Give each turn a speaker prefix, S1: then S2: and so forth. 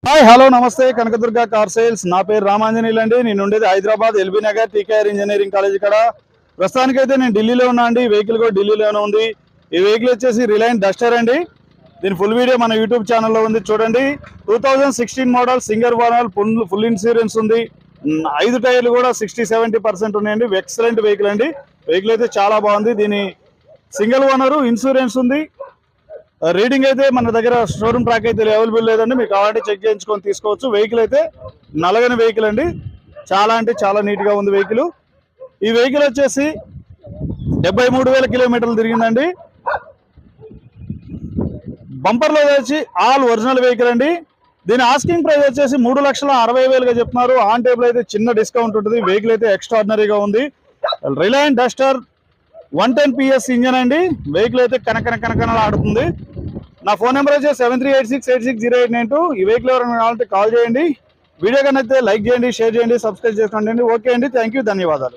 S1: Hi hello నమస్తే Kanakadurga car sales నా పేరు రామాంజనేయులు అండి. నేను ఉండేది Hyderabad LB Nagar TKR engineering college ఇక్కడ. ప్రస్తుతానికైతే నేను ఢిల్లీలో ఉన్నా అండి. వెహికల్ కూడా ఢిల్లీలోనే ఉంది. ఈ వెహికల్ వచ్చేసి రిలయన్స్ డస్టర్ అండి. దీని ఫుల్ వీడియో మన యూట్యూబ్ ఛానల్లో ఉంది చూడండి. 2016 model singer owner, full insurance ఉంది. 5 టైర్లు కూడా 60-70% ఉన్నాయండి. ఎక్సలెంట్ వెహికల్ అండి. వెహికల్ అయితే చాలా బాగుంది. దీని సింగిల్ ఓనరు, ఇన్సూరెన్స్ ఉంది. రీడింగ్ అయితే మన దగ్గర షోరూమ్ ట్రాక్ అయితే అవైలబుల్ లేదండి. మీకు కావాలంటే చెక్ చేయించుకొని తీసుకోవచ్చు. వెహికల్ అయితే నలగని వెహికల్ అండి. చాలా అంటే చాలా నీట్గా ఉంది వెహికల్. ఈ వెహికల్ వచ్చేసి 73,000 కిలోమీటర్లు తిరిగిందండి. బంపర్లో వచ్చి ఆల్ ఒరిజినల్ వెహికల్ అండి. దీని ఆస్కింగ్ ప్రైస్ వచ్చేసి 3,60,000గా చెప్తున్నారు. ఆన్ టేబుల్ అయితే చిన్న డిస్కౌంట్ ఉంటుంది. వెహికల్ అయితే ఎక్స్ట్రాడినరీగా ఉంది. రిలయన్స్ డస్టర్ 110 PS ఇంజన్ అండి. వెహికల్ అయితే కనకనలాడుతుంది. నా ఫోన్ నెంబర్ వచ్చేసి 7386860892. ఈ వెహికల్ ఎవరైనా కావాలంటే కాల్ చేయండి. వీడియో కన్నా అయితే లైక్ చేయండి, షేర్ చేయండి, సబ్స్క్రైబ్ చేసుకోండి. ఓకే అండి, థ్యాంక్ యూ, ధన్యవాదాలు.